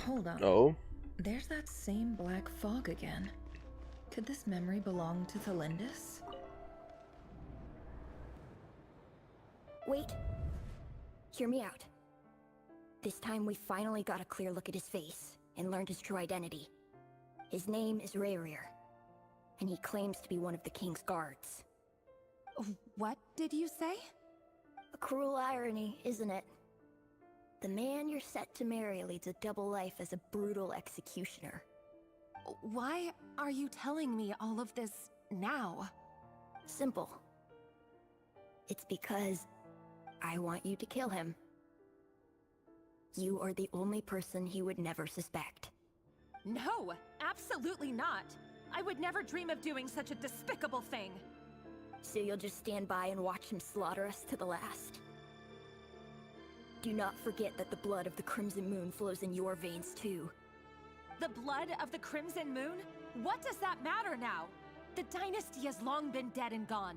Hold on. Oh. There's that same black fog again. Could this memory belong to Thalindis? Wait. Hear me out. This time we finally got a clear look at his face and learned his true identity. His name is Rayrir, and he claims to be one of the king's guards. What did you say? A cruel irony, isn't it? The man you're set to marry leads a double life as a brutal executioner. Why are you telling me all of this now? Simple. It's because I want you to kill him. You are the only person he would never suspect. No, absolutely not. I would never dream of doing such a despicable thing. So you'll just stand by and watch him slaughter us to the last? Do not forget that the blood of the Crimson Moon flows in your veins too. The blood of the Crimson Moon? What does that matter now? The dynasty has long been dead and gone.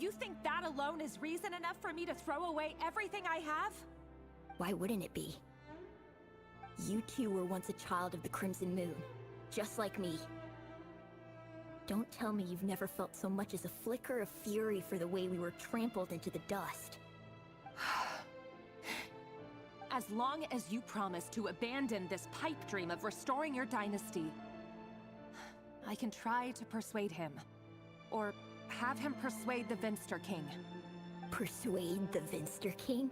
You think that alone is reason enough for me to throw away everything I have? Why wouldn't it be? You two were once a child of the Crimson Moon, just like me. Don't tell me you've never felt so much as a flicker of fury for the way we were trampled into the dust. As long as you promise to abandon this pipe dream of restoring your dynasty, I can try to persuade him. Or have him persuade the Vinster King. Persuade the Vinster King?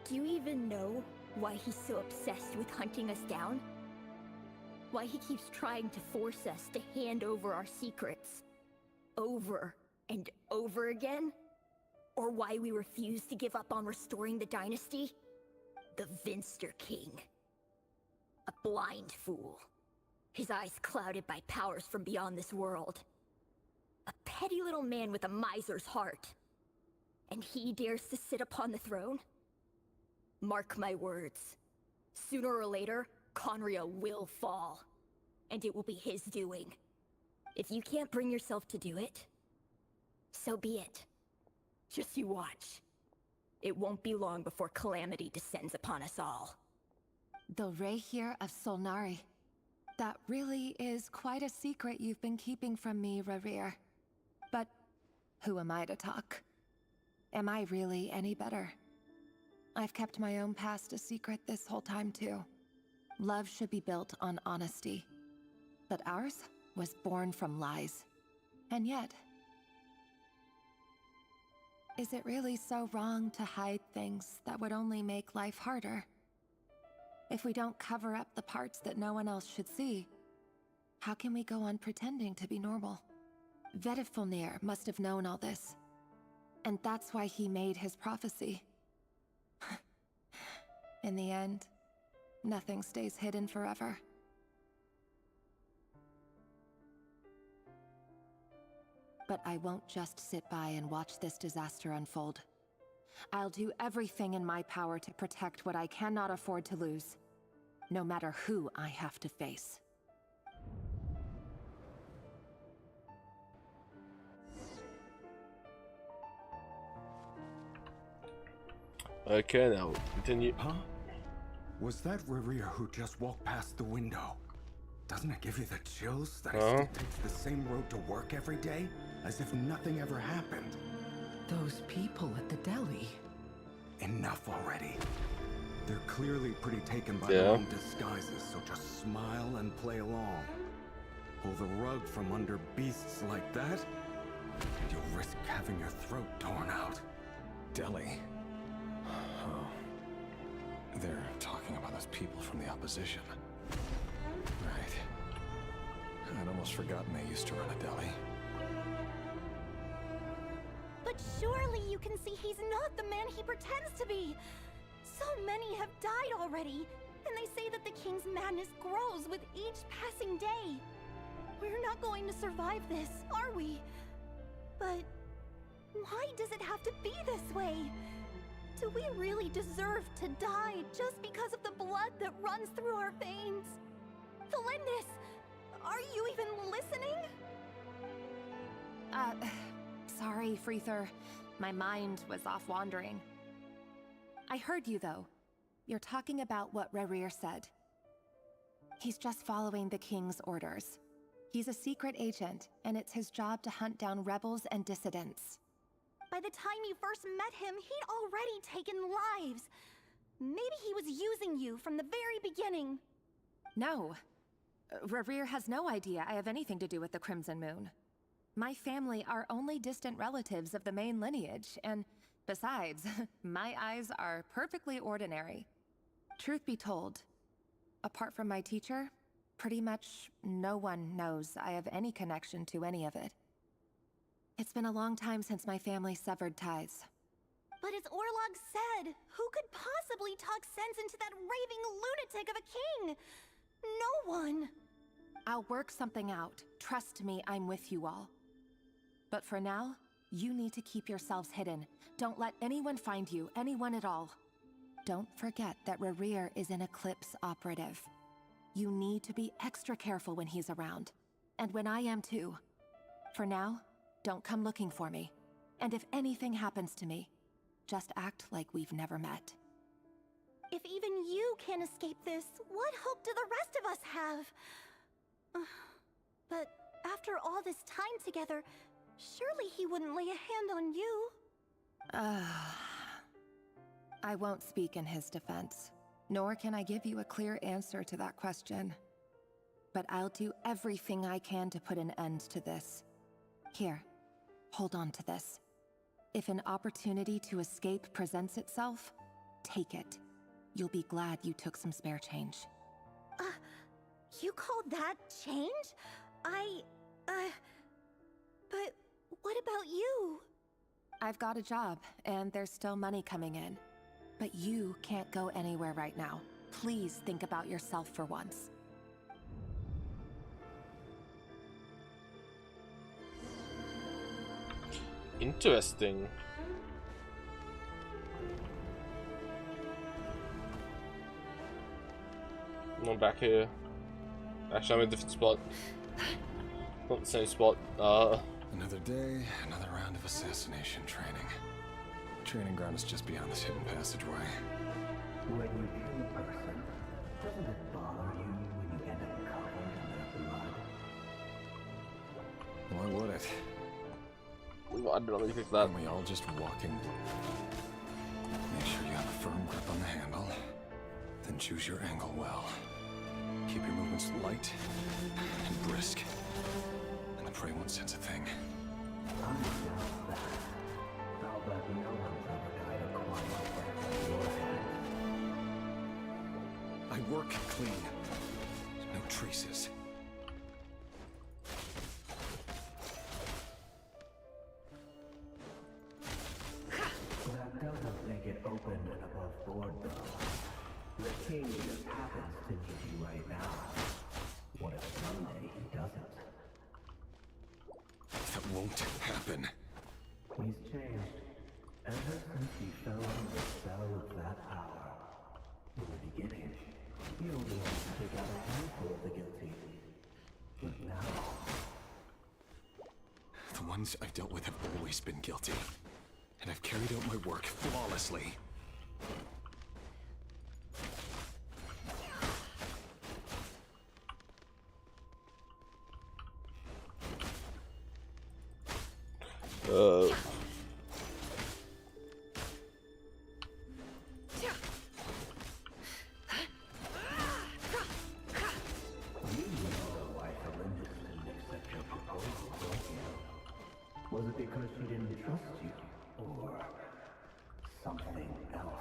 Do you even know why he's so obsessed with hunting us down? Why he keeps trying to force us to hand over our secrets over and over again? Or why we refuse to give up on restoring the dynasty? The Vinster King. A blind fool. His eyes clouded by powers from beyond this world. A petty little man with a miser's heart. And he dares to sit upon the throne? Mark my words. Sooner or later, Conria will fall. And it will be his doing. If you can't bring yourself to do it, so be it. Just you watch. It won't be long before calamity descends upon us all. The Rayrir of Solnari. That really is quite a secret you've been keeping from me, Rayrir. But who am I to talk? Am I really any better? I've kept my own past a secret this whole time too. Love should be built on honesty. But ours was born from lies. And yet, is it really so wrong to hide things that would only make life harder? If we don't cover up the parts that no one else should see, how can we go on pretending to be normal? Vedifulnir must have known all this. And that's why he made his prophecy. In the end, nothing stays hidden forever. But I won't just sit by and watch this disaster unfold. I'll do everything in my power to protect what I cannot afford to lose, no matter who I have to face. Okay, now continue. Huh? Was that Rayrir who just walked past the window? Doesn't it give you the chills that he still takes the same road to work every day? As if nothing ever happened. Those people at the deli. Enough already. They're clearly pretty taken by their own disguises, so just smile and play along. Pull the rug from under beasts like that, and you'll risk having your throat torn out. Deli? Oh. They're talking about those people from the opposition. Right. I'd almost forgotten they used to run a deli. But surely you can see he's not the man he pretends to be! So many have died already, and they say that the king's madness grows with each passing day. We're not going to survive this, are we? But why does it have to be this way? Do we really deserve to die just because of the blood that runs through our veins? Thalindis, are you even listening? Sorry, Freether. My mind was off wandering. I heard you, though. You're talking about what Rerir said. He's just following the King's orders. He's a secret agent, and it's his job to hunt down rebels and dissidents. By the time you first met him, he'd already taken lives. Maybe he was using you from the very beginning. No. Rerir has no idea I have anything to do with the Crimson Moon. My family are only distant relatives of the main lineage, and besides, my eyes are perfectly ordinary. Truth be told, apart from my teacher, pretty much no one knows I have any connection to any of it. It's been a long time since my family severed ties. But as Orlog said, who could possibly talk sense into that raving lunatic of a king? No one. I'll work something out. Trust me, I'm with you all. But for now, you need to keep yourselves hidden. Don't let anyone find you, anyone at all. Don't forget that Rerir is an Eclipse operative. You need to be extra careful when he's around. And when I am too. For now, don't come looking for me. And if anything happens to me, just act like we've never met. If even you can't escape this, what hope do the rest of us have? But after all this time together, surely he wouldn't lay a hand on you. I won't speak in his defense, nor can I give you a clear answer to that question. But I'll do everything I can to put an end to this. Here, hold on to this. If an opportunity to escape presents itself, take it. You'll be glad you took some spare change. You called that change? But what about you? I've got a job, and there's still money coming in. But you can't go anywhere right now. Please think about yourself for once. Interesting. I'm back here. Actually, I'm in a different spot. Not the same spot. Another day, another round of assassination training. Training ground is just beyond this hidden passageway. When you kill a person, doesn't it bother you when you end up covered in their blood? Why would it? I don't really think that. Can we all just walk in? Make sure you have a firm grip on the handle. Then choose your angle well. Keep your movements light and brisk. And the prey won't sense a thing. I'm just that. I'll bet no one's ever died a quiet death in your hands. I work clean. No traces. That doesn't make it open and above board, though. The king just happens to need you right now. What if someday he doesn't? That won't happen. He's changed. Ever since he fell under the spell of that power. In the beginning, he only wanted to take out a handful of the guilty. But now... The ones I've dealt with have always been guilty. And I've carried out my work flawlessly. Was it because she didn't trust you? Or something else?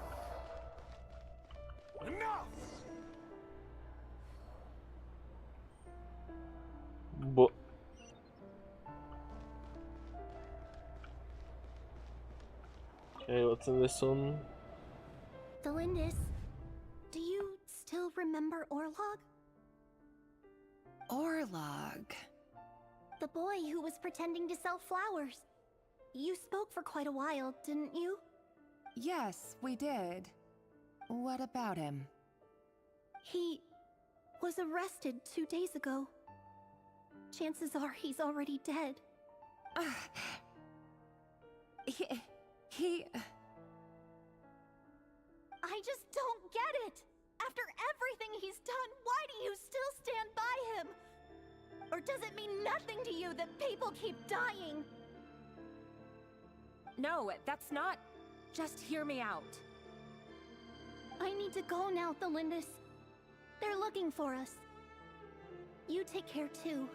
Enough! But okay, what's in this one? Delindis, do you still remember Orlog? Orlog. The boy who was pretending to sell flowers. You spoke for quite a while, didn't you? Yes, we did. What about him? He was arrested 2 days ago. Chances are he's already dead. nothing to you that people keep dying? No, that's not... Just hear me out. I need to go now, Thelindis. They're looking for us. You take care too.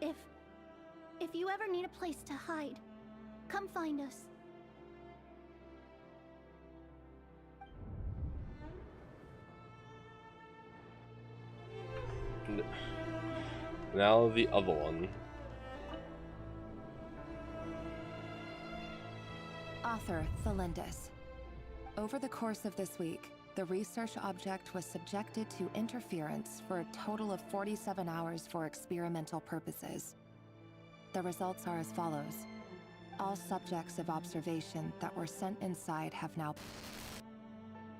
If you ever need a place to hide, come find us. Now the other one. Author Thelindis. Over the course of this week, the research object was subjected to interference for a total of 47 hours for experimental purposes. The results are as follows. All subjects of observation that were sent inside have now...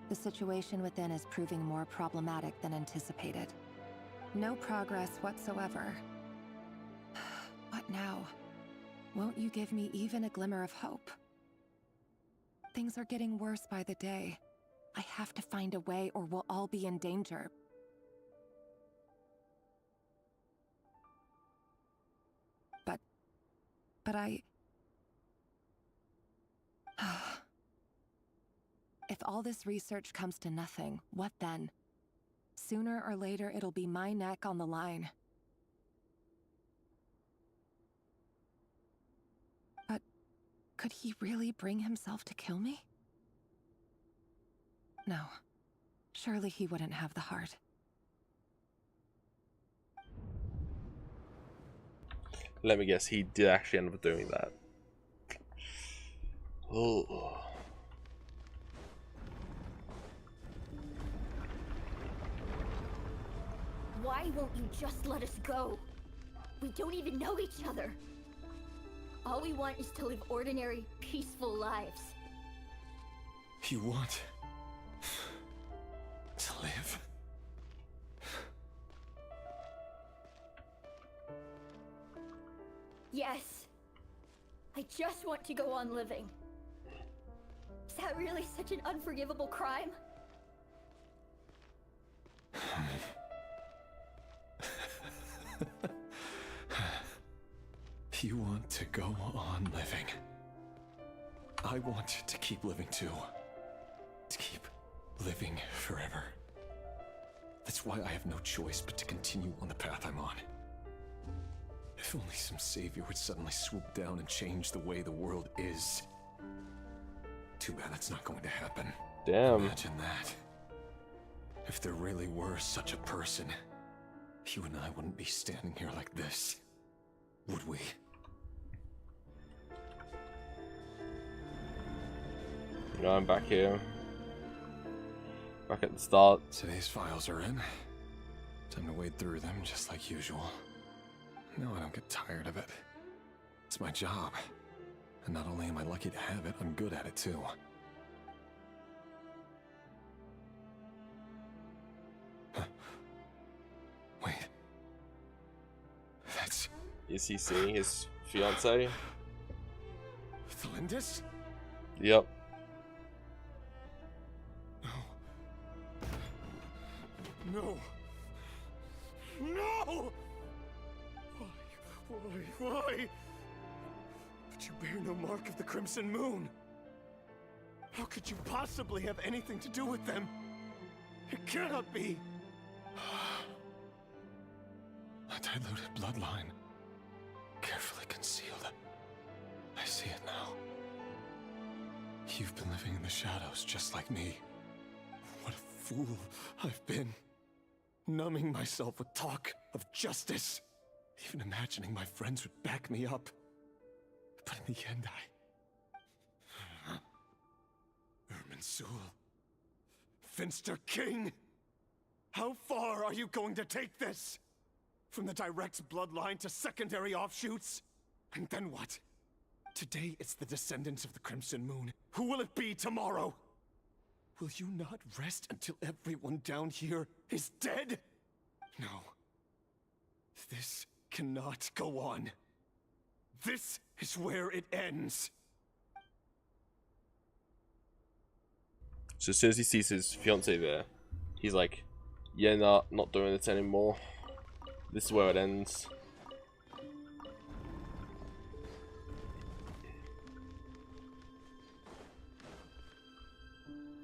The situation within is proving more problematic than anticipated. No progress whatsoever. What now? Won't you give me even a glimmer of hope? Things are getting worse by the day. I have to find a way or we'll all be in danger. But I... If all this research comes to nothing, what then? Sooner or later, it'll be my neck on the line. But could he really bring himself to kill me? No. Surely he wouldn't have the heart. Let me guess, he did actually end up doing that. Oh. Why won't you just let us go? We don't even know each other. All we want is to live ordinary, peaceful lives. You want to live? Yes. I just want to go on living. Is that really such an unforgivable crime? You want to go on living. I want to keep living too. To keep living forever. That's why I have no choice but to continue on the path I'm on. If only some savior would suddenly swoop down and change the way the world is. Too bad that's not going to happen. Damn. Imagine that. If there really were such a person, you and I wouldn't be standing here like this, would we? You know, I'm back here. Back at the start. Today's files are in. Time to wade through them just like usual. No, I don't get tired of it. It's my job. And not only am I lucky to have it, I'm good at it too. Huh. Wait. That's... Is he seeing his fiancée? Thelindis? Yep. No. No! Why? But you bear no mark of the Crimson Moon. How could you possibly have anything to do with them? It cannot be. A diluted bloodline. Carefully concealed. I see it now. You've been living in the shadows just like me. What a fool I've been. Numbing myself with talk of justice. Even imagining my friends would back me up. But in the end, Irminsul. Finster King! How far are you going to take this? From the direct bloodline to secondary offshoots? And then what? Today it's the descendants of the Crimson Moon. Who will it be tomorrow? Will you not rest until everyone down here is dead? No. This cannot go on. This is where it ends. So as soon as he sees his fiancée there, he's like, yeah, nah, not doing it anymore. This is where it ends.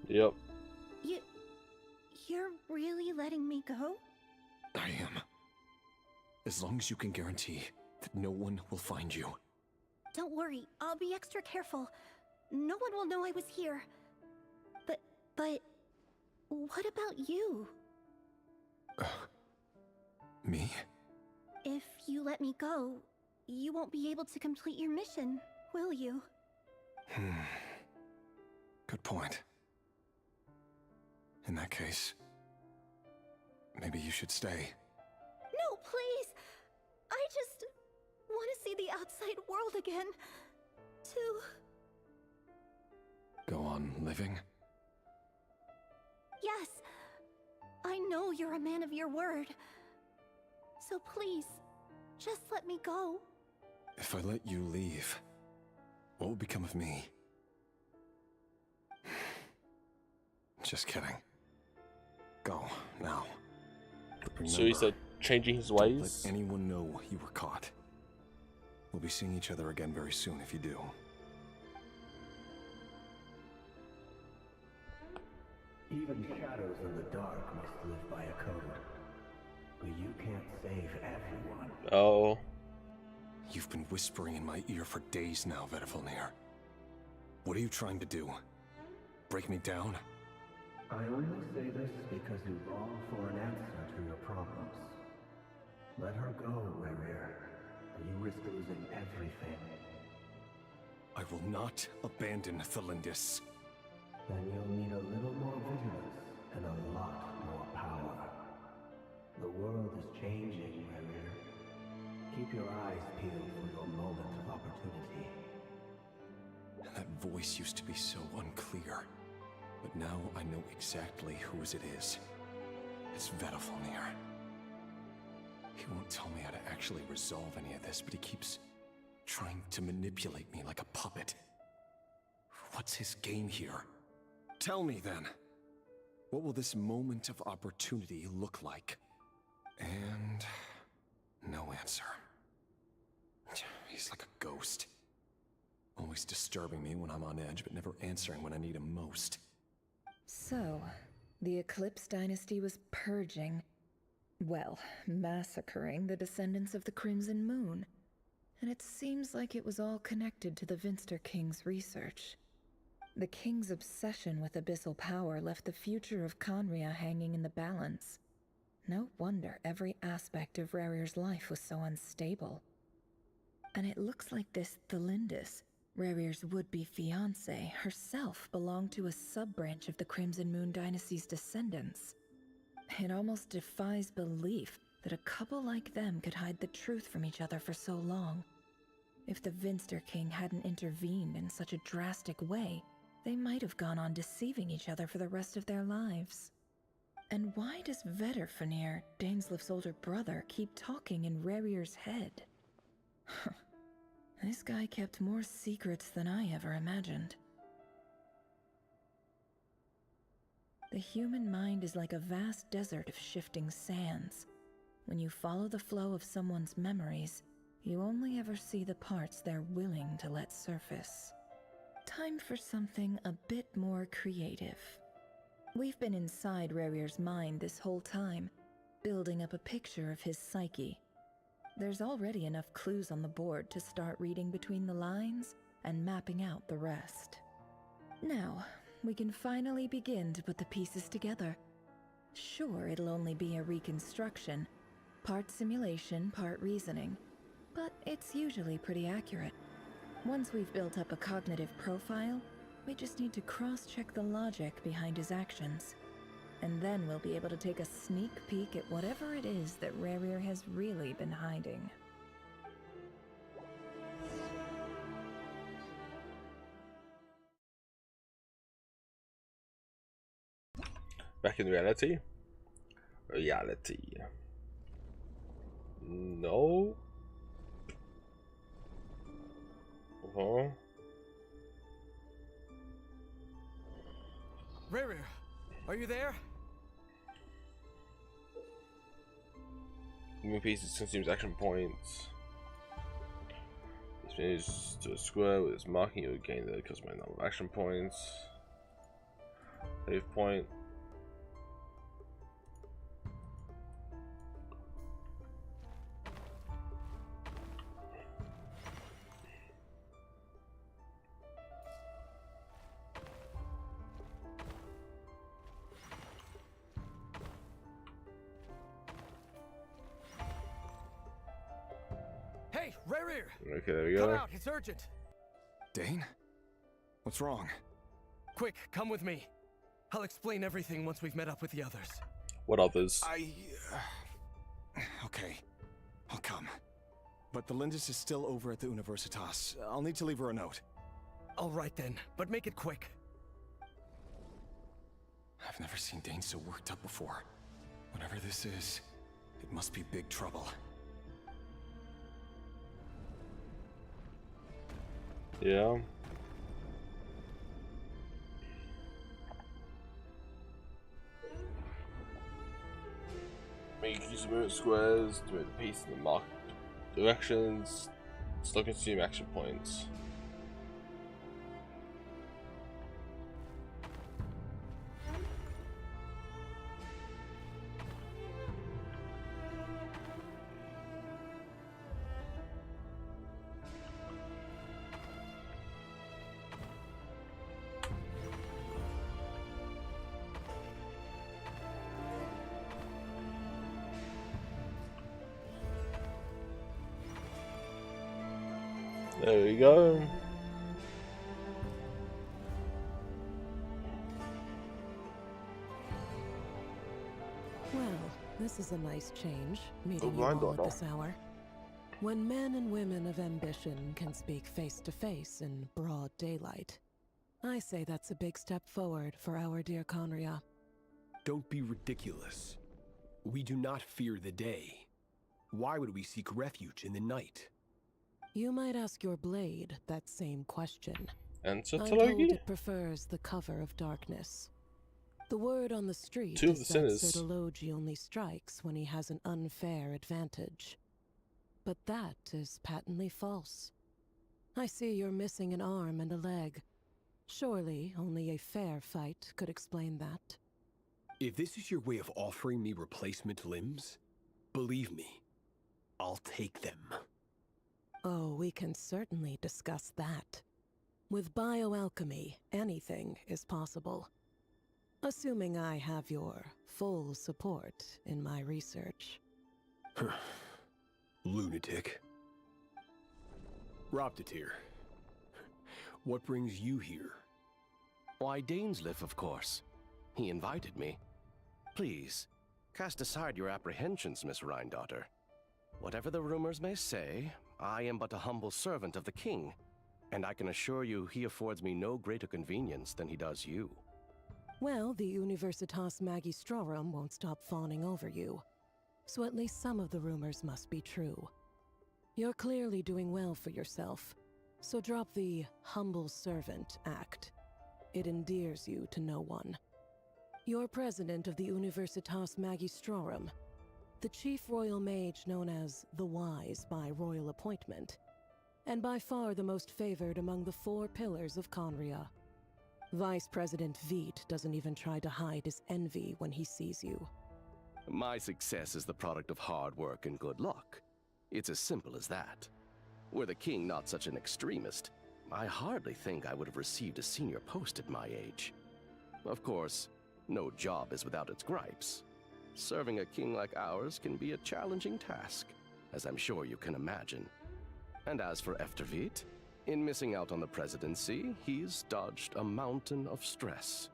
Yep. You're really letting me go? I am. As long as you can guarantee that no one will find you. Don't worry, I'll be extra careful. No one will know I was here. But what about you? Me? If you let me go, you won't be able to complete your mission, will you? Good point. In that case, maybe you should stay. No, please! I just want to see the outside world again. To... Go on living? Yes. I know you're a man of your word. So please, just let me go. If I let you leave, what will become of me? Just kidding. Go, now. Remember, So he said changing his don't ways? let anyone know you were caught. We'll be seeing each other again very soon if you do. Even shadows in the dark must live by a code. But you can't save everyone. Oh. You've been whispering in my ear for days now, Vedifalnir. What are you trying to do? Break me down? I only say this because you long for an answer to your problems. Let her go, Rerir. You risk losing everything. I will not abandon Thelindis. Then you'll need a little more vigilance and a lot more power. The world is changing, Rerir. Keep your eyes peeled for your moment of opportunity. That voice used to be so unclear. But now I know exactly whose it is. It's Vedifalnir. He won't tell me how to actually resolve any of this, but he keeps trying to manipulate me like a puppet. What's his game here? Tell me then. What will this moment of opportunity look like? And no answer. He's like a ghost. Always disturbing me when I'm on edge, but never answering when I need him most. So, the Eclipse Dynasty was purging, well, massacring the descendants of the Crimson Moon. And it seems like it was all connected to the Vinster King's research. The King's obsession with abyssal power left the future of Khaenri'ah hanging in the balance. No wonder every aspect of Rerir's life was so unstable. And it looks like this Thelindis, Rerir's would-be fiancée, herself belonged to a sub-branch of the Crimson Moon Dynasty's descendants. It almost defies belief that a couple like them could hide the truth from each other for so long. If the Vinster King hadn't intervened in such a drastic way, they might have gone on deceiving each other for the rest of their lives. And why does Vedifalnir, Daneslif's older brother, keep talking in Rerir's head? This guy kept more secrets than I ever imagined. The human mind is like a vast desert of shifting sands. When you follow the flow of someone's memories, you only ever see the parts they're willing to let surface. Time for something a bit more creative. We've been inside Rerir's mind this whole time, building up a picture of his psyche. There's already enough clues on the board to start reading between the lines and mapping out the rest. Now, we can finally begin to put the pieces together. Sure, it'll only be a reconstruction, part simulation, part reasoning, but it's usually pretty accurate. Once we've built up a cognitive profile, we just need to cross-check the logic behind his actions. And then we'll be able to take a sneak peek at whatever it is that Rerir has really been hiding. Back in reality? Reality. No? Uh-huh. Rerir, are you there? Moving pieces consumes action points. This means to a square with its marking, you will gain the customary number of action points. Save point. Hey, Rear! Okay, there we Come go. out, it's urgent! Dane? What's wrong? Quick, come with me. I'll explain everything once we've met up with the others. What others? Okay, I'll come. But the Lindis is still over at the Universitas. I'll need to leave her a note. All right then, but make it quick. I've never seen Dane so worked up before. Whatever this is, it must be big trouble. Yeah. Make use of movement squares to move the piece in the marked directions. Still consume action points. There we go. Well, this is a nice change, meeting you blind all at daughter. this hour. When men and women of ambition can speak face to face in broad daylight, I say that's a big step forward for our dear Conria. Don't be ridiculous. We do not fear the day. Why would we seek refuge in the night? You might ask your blade that same question. Answer I'm to told Loki. it prefers the cover of darkness. The word on the street Two of is the that sinners. ShadaTech only strikes when he has an unfair advantage. But that is patently false. I see you're missing an arm and a leg. Surely only a fair fight could explain that. If this is your way of offering me replacement limbs, believe me, I'll take them. Oh, we can certainly discuss that. With bioalchemy, anything is possible. Assuming I have your full support in my research. Lunatic. Roptatir, what brings you here? Why, Dainsliff, of course. He invited me. Please, cast aside your apprehensions, Miss Rhindaughter. Whatever the rumors may say, I am but a humble servant of the king, and I can assure you he affords me no greater convenience than he does you. Well, the Universitas Magistrorum won't stop fawning over you. So at least some of the rumors must be true. You're clearly doing well for yourself, so drop the humble servant act. It endears you to no one. You're president of the Universitas Magistrorum, the chief royal mage known as the Wise by royal appointment, and by far the most favored among the 4 pillars of Conria. Vice President Veit doesn't even try to hide his envy when he sees you. My success is the product of hard work and good luck. It's as simple as that. Were the king not such an extremist, I hardly think I would have received a senior post at my age. Of course, no job is without its gripes. Serving a king like ours can be a challenging task, as I'm sure you can imagine. And as for Efterveit, in missing out on the presidency, he's dodged a mountain of stress.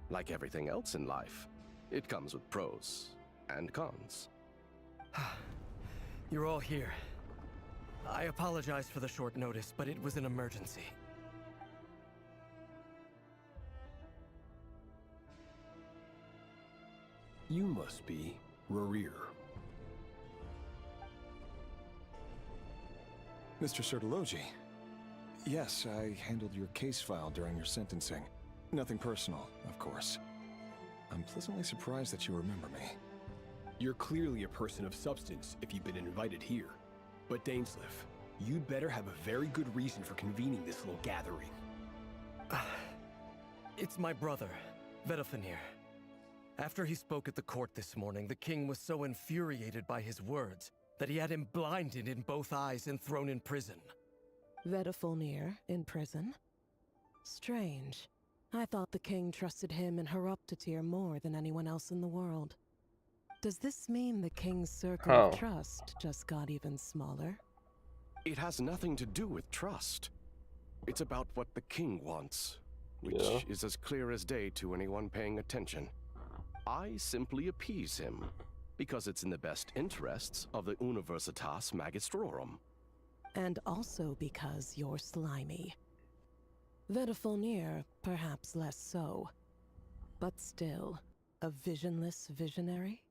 Like everything else in life, it comes with pros and cons. You're all here. I apologize for the short notice, but it was an emergency. You must be Rerir. Mr. ShadaTech. Yes, I handled your case file during your sentencing. Nothing personal, of course. I'm pleasantly surprised that you remember me. You're clearly a person of substance if you've been invited here. But Dainsleif, you'd better have a very good reason for convening this little gathering. It's my brother, Vedalfenir. After he spoke at the court this morning, the king was so infuriated by his words that he had him blinded in both eyes and thrown in prison. Vedalfenir in prison? Strange. I thought the king trusted him and Horoptatyr more than anyone else in the world. Does this mean the king's circle of trust just got even smaller? It has nothing to do with trust. It's about what the king wants, which is as clear as day to anyone paying attention. I simply appease him, because it's in the best interests of the Universitas Magistrorum. And also because you're slimy. Vedalfenir, perhaps less so. But still, a visionless visionary?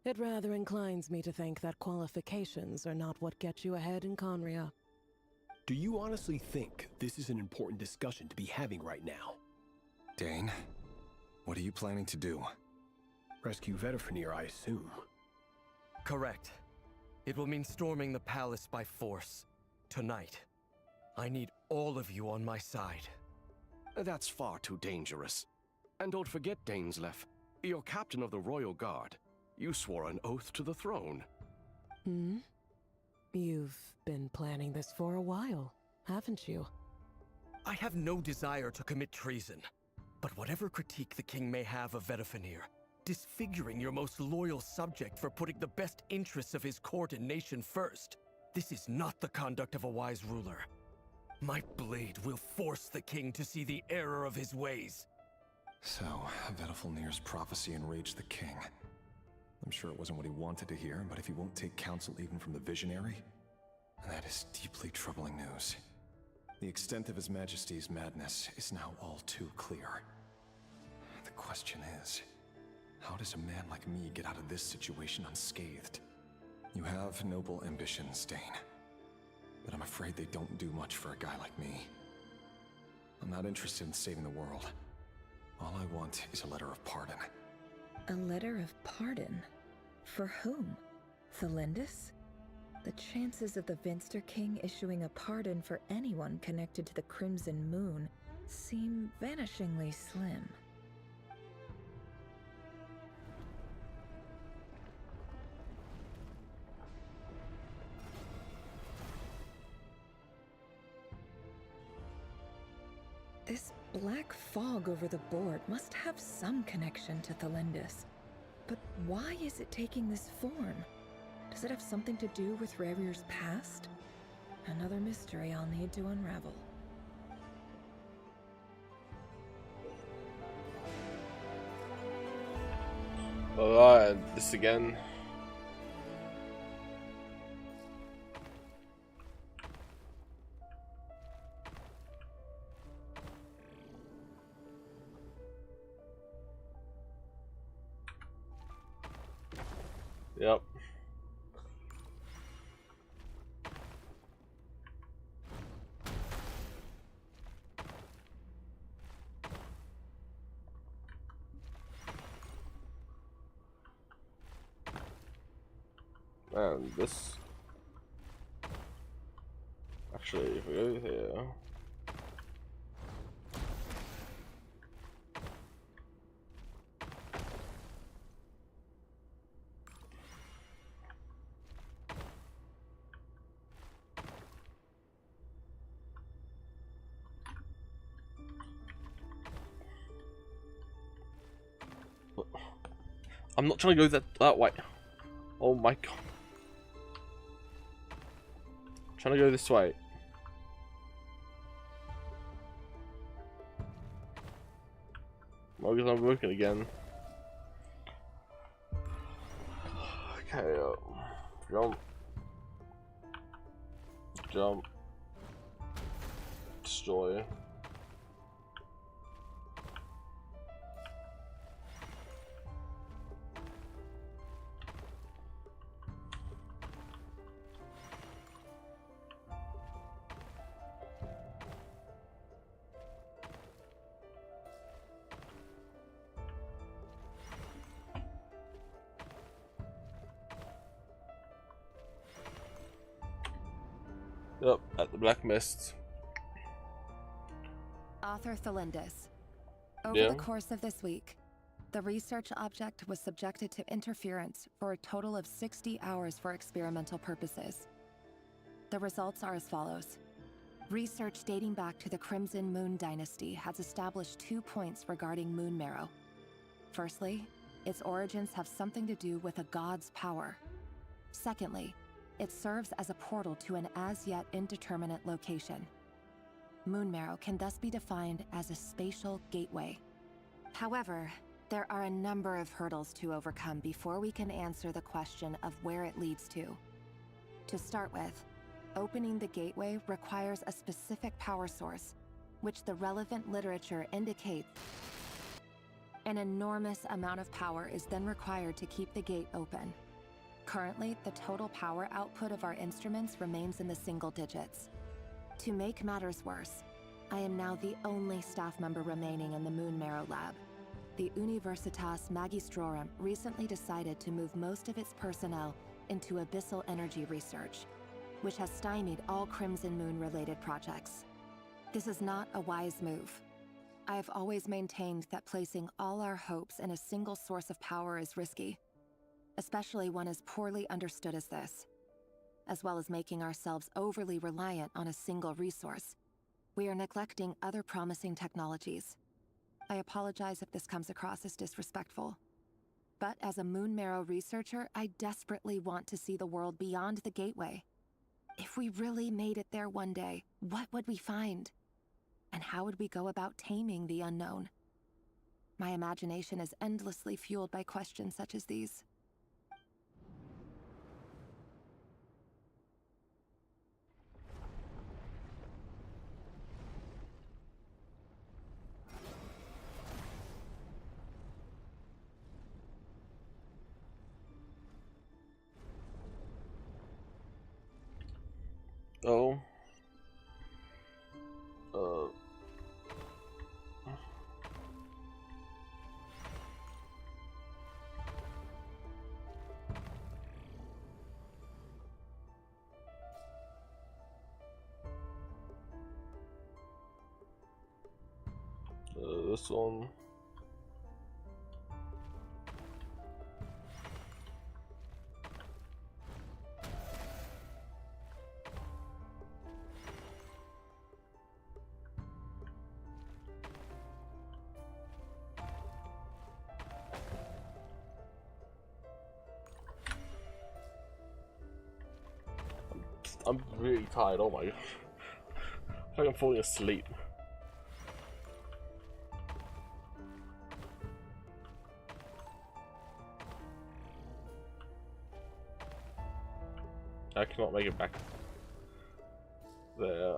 It rather inclines me to think that qualifications are not what get you ahead in Conria. Do you honestly think this is an important discussion to be having right now? Dane, what are you planning to do? Rescue Vedalfenir, I assume. Correct. It will mean storming the palace by force. Tonight. I need all of you on my side. That's far too dangerous. And don't forget, Dainsleif, you're captain of the Royal Guard. You swore an oath to the throne. Hmm? You've been planning this for a while, haven't you? I have no desire to commit treason. But whatever critique the king may have of Vedalfenir, disfiguring your most loyal subject for putting the best interests of his court and nation first, this is not the conduct of a wise ruler. My blade will force the king to see the error of his ways. So, Vedalfenir's prophecy enraged the king. I'm sure it wasn't what he wanted to hear, but if he won't take counsel even from the visionary, that is deeply troubling news. The extent of His Majesty's madness is now all too clear. The question is, how does a man like me get out of this situation unscathed? You have noble ambitions, Dane, but I'm afraid they don't do much for a guy like me. I'm not interested in saving the world. All I want is a letter of pardon. A letter of pardon? For whom? Thelindis? The chances of the Vinster King issuing a pardon for anyone connected to the Crimson Moon seem vanishingly slim. This black fog over the board must have some connection to Thelindis. But why is it taking this form? Does it have something to do with Revir's past? Another mystery I'll need to unravel. Alright, this again. Yep. And this... Actually, if we go here... I'm not trying to go that way. Oh my god. I'm trying to go this way. Well, I guess I'm broken again. Okay, jump. Jump. Destroy. At the Black Mist. Author Thelindis. Over Yeah. the course of this week, the research object was subjected to interference for a total of 60 hours for experimental purposes. The results are as follows. Research dating back to the Crimson Moon Dynasty has established 2 points regarding Moon Marrow. Firstly, its origins have something to do with a god's power. Secondly, it serves as a portal to an as-yet indeterminate location. Moon Marrow can thus be defined as a spatial gateway. However, there are a number of hurdles to overcome before we can answer the question of where it leads to. To start with, opening the gateway requires a specific power source, which the relevant literature indicates. An enormous amount of power is then required to keep the gate open. Currently, the total power output of our instruments remains in the single digits. To make matters worse, I am now the only staff member remaining in the Moon Marrow lab. The Universitas Magistrorum recently decided to move most of its personnel into abyssal energy research, which has stymied all Crimson Moon-related projects. This is not a wise move. I have always maintained that placing all our hopes in a single source of power is risky, especially one as poorly understood as this. As well as making ourselves overly reliant on a single resource, we are neglecting other promising technologies. I apologize if this comes across as disrespectful. But as a Moon Marrow researcher, I desperately want to see the world beyond the gateway. If we really made it there one day, what would we find? And how would we go about taming the unknown? My imagination is endlessly fueled by questions such as these. Oh. This one. I'm really tired, oh my god. I think I'm falling asleep. I cannot make it back there.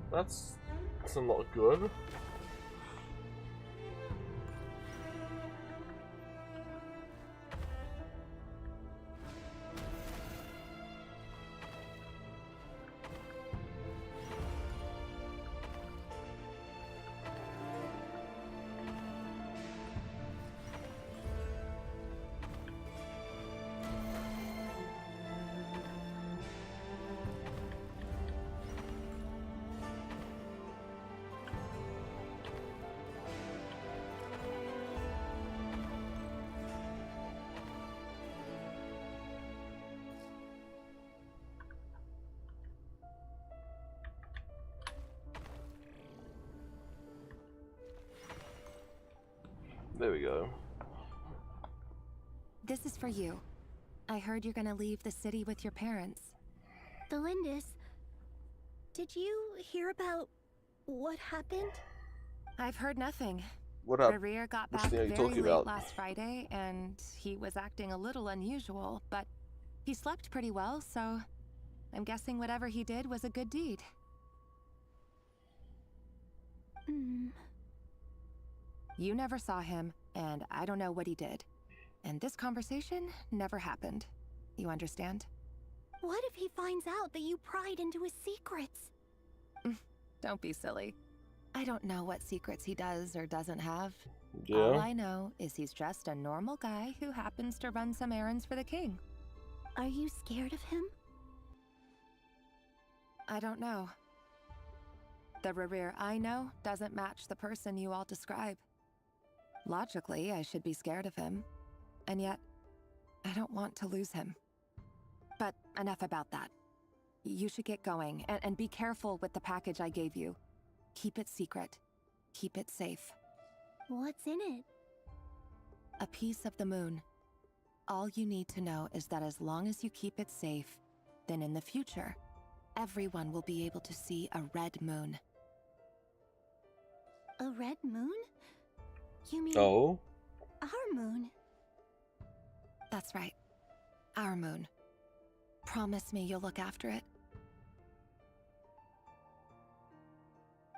That's not good. There we go. This is for you. I heard you're gonna leave the city with your parents. Thelindis, did you hear about what happened? I've heard nothing. What up? Rerir got Which back thing are you very talking late about? last Friday, and he was acting a little unusual, but he slept pretty well, so I'm guessing whatever he did was a good deed. You never saw him, and I don't know what he did. And this conversation never happened. You understand? What if he finds out that you pried into his secrets? Don't be silly. I don't know what secrets he does or doesn't have. Yeah. All I know is he's just a normal guy who happens to run some errands for the king. Are you scared of him? I don't know. The Rerir I know doesn't match the person you all describe. Logically, I should be scared of him. And yet, I don't want to lose him. But enough about that. You should get going, and be careful with the package I gave you. Keep it secret. Keep it safe. What's in it? A piece of the moon. All you need to know is that as long as you keep it safe, then in the future, everyone will be able to see a red moon. A red moon? You mean Oh. our moon? That's right. Our moon. Promise me you'll look after it.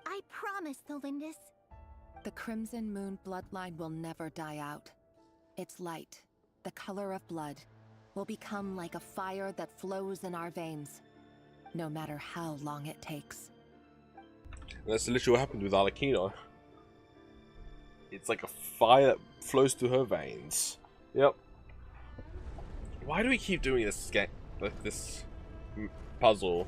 I promise, Thelindis. The Crimson Moon bloodline will never die out. Its light, the color of blood, will become like a fire that flows in our veins, no matter how long it takes. And that's literally what happened with Arlecchino. It's like a fire that flows through her veins. Yep. Why do we keep doing this like this puzzle?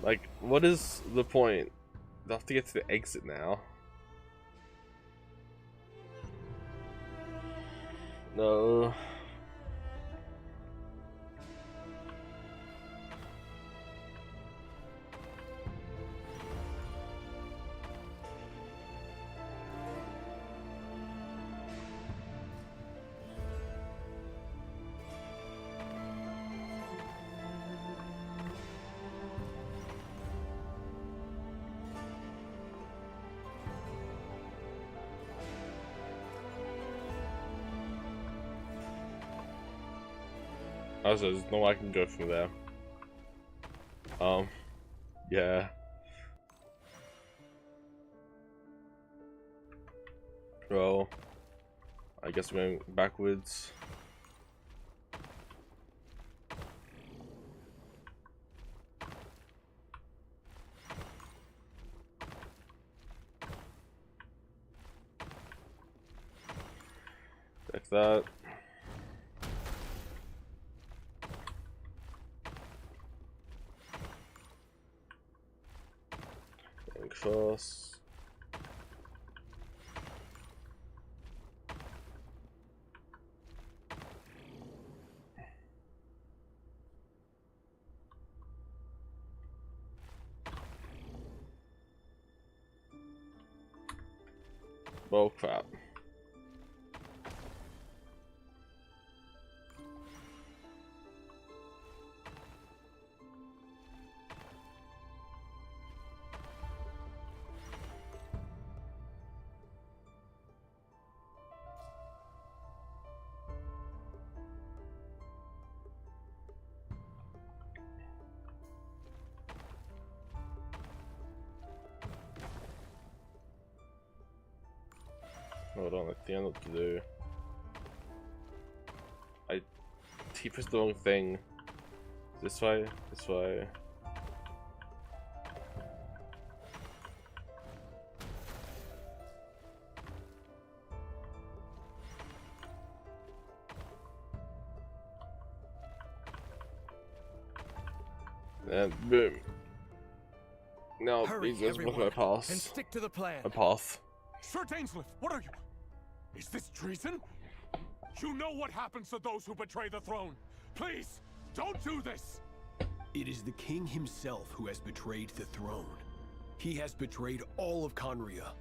Like, what is the point? I have to get to the exit now. No. Also, there's no way I can go from there. Yeah. Well, I guess we're going backwards. Like that. First. Oh crap. Hold on, I think I know what to do. He pressed the wrong thing. This way, this way. And boom. Now these guys block my path. And stick to the plan. My path. Sir Dainsleif, what are you? Is this treason? You know what happens to those who betray the throne. Please, don't do this! It is the king himself who has betrayed the throne. He has betrayed all of Conria.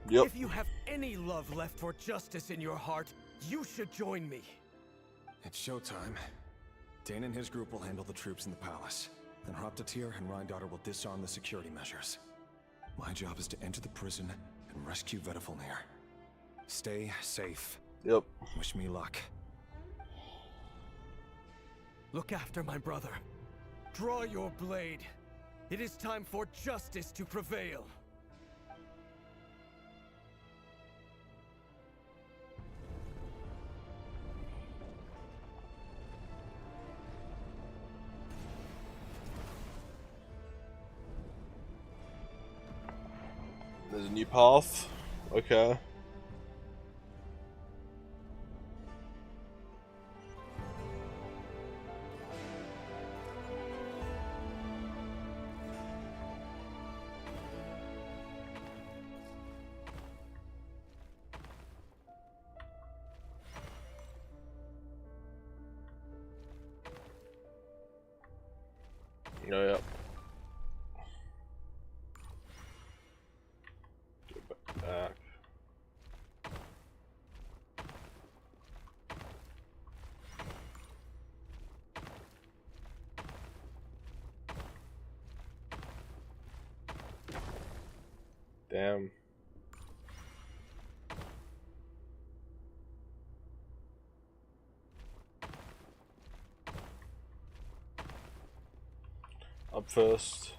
Yep. If you have any love left for justice in your heart, you should join me. It's showtime. Dane and his group will handle the troops in the palace. Then Hraptatir and Rheindotter will disarm the security measures. My job is to enter the prison and rescue Vedifalnir. Stay safe. Yep. Wish me luck. Look after my brother. Draw your blade. It is time for justice to prevail. There's a new path. Okay. Oh, yeah. Get back. Damn. Up first.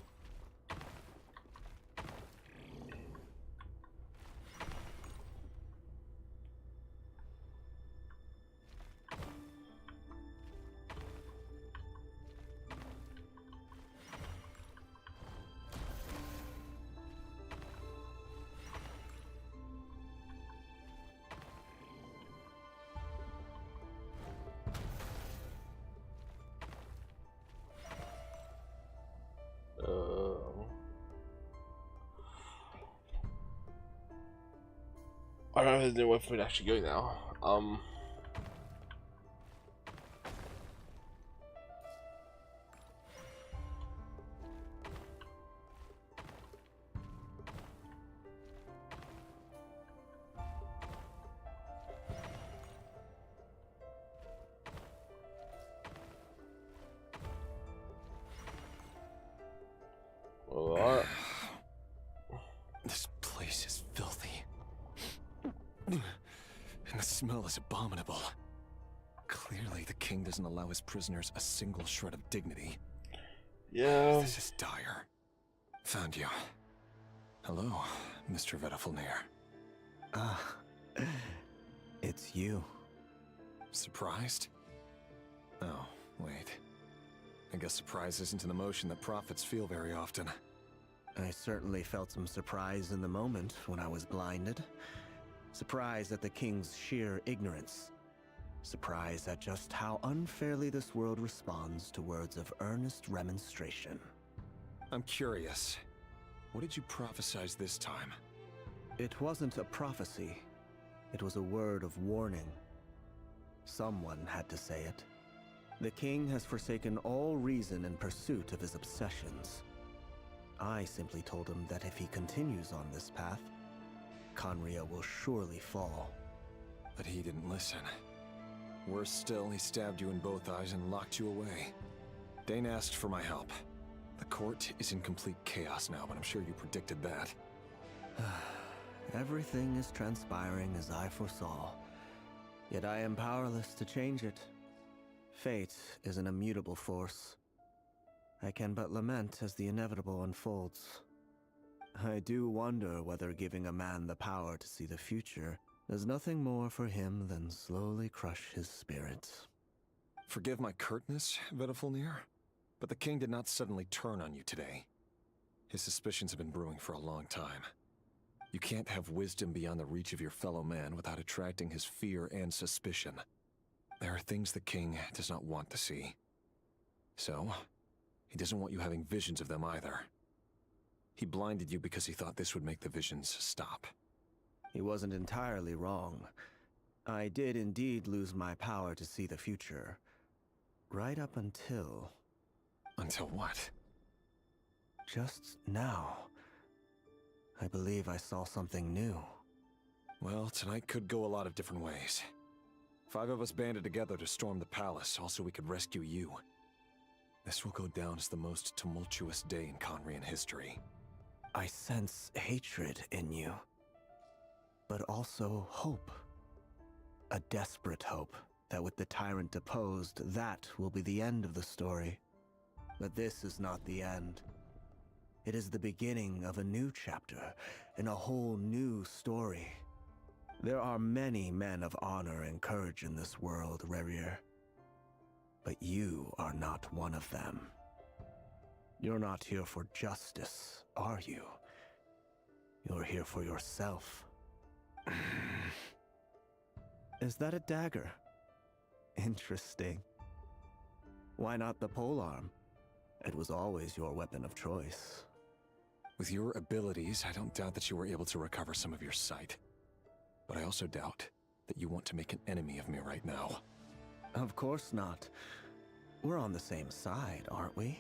I don't know if there's no way for me to actually go now. Alright. This place is filthy. And the smell is abominable. Clearly, the king doesn't allow his prisoners a single shred of dignity. Yeah. This is dire. Found you. Hello, Mr. Vedafilnir. Ah, it's you. Surprised? Oh, wait. I guess surprise isn't an emotion that prophets feel very often. I certainly felt some surprise in the moment when I was blinded. Surprise at the king's sheer ignorance. Surprise at just how unfairly this world responds to words of earnest remonstration. I'm curious. What did you prophesize this time? It wasn't a prophecy. It was a word of warning. Someone had to say it. The king has forsaken all reason in pursuit of his obsessions. I simply told him that if he continues on this path, Khaenri'ah will surely fall. But he didn't listen. Worse still, he stabbed you in both eyes and locked you away. Dane asked for my help. The court is in complete chaos now, but I'm sure you predicted that. Everything is transpiring as I foresaw. Yet I am powerless to change it. Fate is an immutable force. I can but lament as the inevitable unfolds. I do wonder whether giving a man the power to see the future does nothing more for him than slowly crush his spirit. Forgive my curtness, Vedafilnir, but the king did not suddenly turn on you today. His suspicions have been brewing for a long time. You can't have wisdom beyond the reach of your fellow man without attracting his fear and suspicion. There are things the king does not want to see. So, he doesn't want you having visions of them either. He blinded you because he thought this would make the visions stop. He wasn't entirely wrong. I did indeed lose my power to see the future. Right up until... Until what? Just now. I believe I saw something new. Well, tonight could go a lot of different ways. 5 of us banded together to storm the palace, also we could rescue you. This will go down as the most tumultuous day in Khaenri'ah history. I sense hatred in you. But also hope. A desperate hope that with the tyrant deposed, that will be the end of the story. But this is not the end. It is the beginning of a new chapter in a whole new story. There are many men of honor and courage in this world, Rerir. But you are not one of them. You're not here for justice, are you? You're here for yourself. Is that a dagger? Interesting. Why not the polearm? It was always your weapon of choice. With your abilities, I don't doubt that you were able to recover some of your sight. But I also doubt that you want to make an enemy of me right now. Of course not. We're on the same side, aren't we?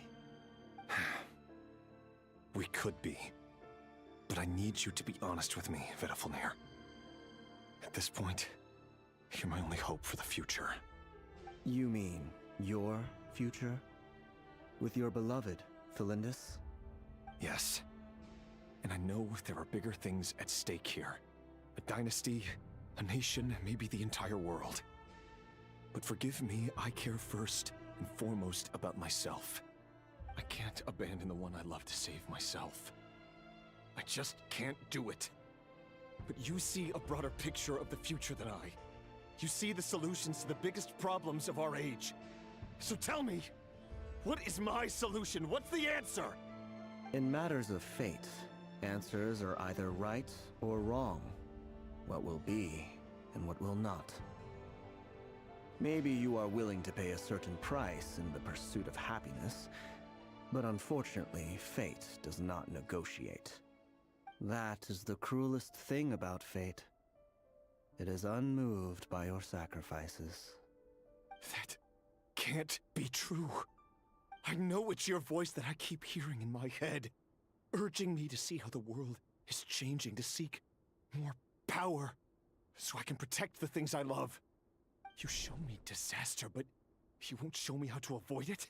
We could be. But I need you to be honest with me, Vedafilnir. At this point, you're my only hope for the future. You mean your future? With your beloved, Felindis? Yes. And I know there are bigger things at stake here. A dynasty, a nation, maybe the entire world. But forgive me, I care first and foremost about myself. I can't abandon the one I love to save myself. I just can't do it. But you see a broader picture of the future than I. You see the solutions to the biggest problems of our age. So tell me, what is my solution? What's the answer? In matters of fate, answers are either right or wrong. What will be and what will not. Maybe you are willing to pay a certain price in the pursuit of happiness, but unfortunately, fate does not negotiate. That is the cruelest thing about fate. It is unmoved by your sacrifices. That can't be true. I know it's your voice that I keep hearing in my head, urging me to see how the world is changing, to seek more power, so I can protect the things I love. You show me disaster, but you won't show me how to avoid it?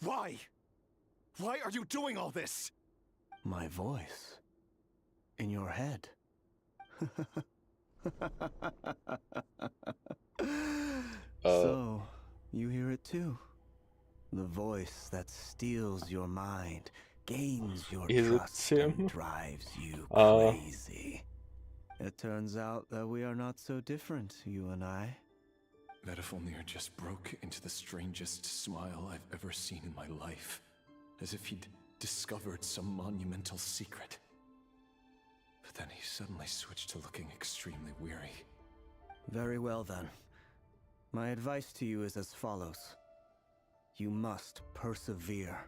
Why? Why are you doing all this? My voice. In your head. So, you hear it too? The voice that steals your mind, gains your trust, and drives you crazy. It turns out that we are not so different, you and I. Vedafilnir just broke into the strangest smile I've ever seen in my life, as if he'd discovered some monumental secret. But then he suddenly switched to looking extremely weary. Very well then. My advice to you is as follows. You must persevere.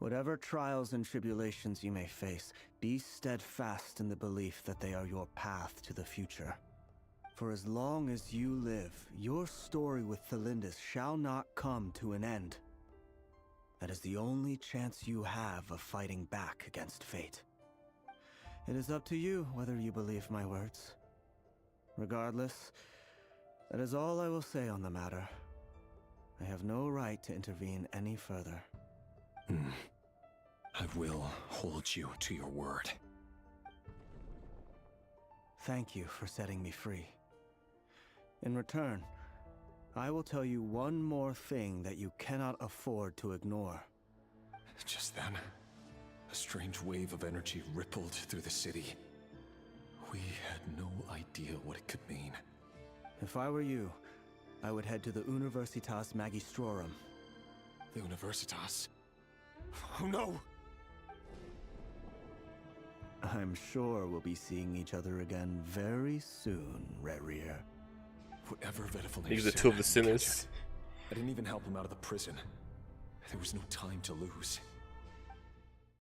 Whatever trials and tribulations you may face, be steadfast in the belief that they are your path to the future. For as long as you live, your story with Felindis shall not come to an end. That is the only chance you have of fighting back against fate. It is up to you whether you believe my words. Regardless, that is all I will say on the matter. I have no right to intervene any further. I will hold you to your word. Thank you for setting me free. In return, I will tell you one more thing that you cannot afford to ignore. Just then, a strange wave of energy rippled through the city. We had no idea what it could mean. If I were you, I would head to the Universitas Magistrorum. The Universitas? Oh no! I'm sure we'll be seeing each other again very soon, Rerir. Whatever Vedafilnir These are said, two of the sinners. I didn't even help him out of the prison. There was no time to lose.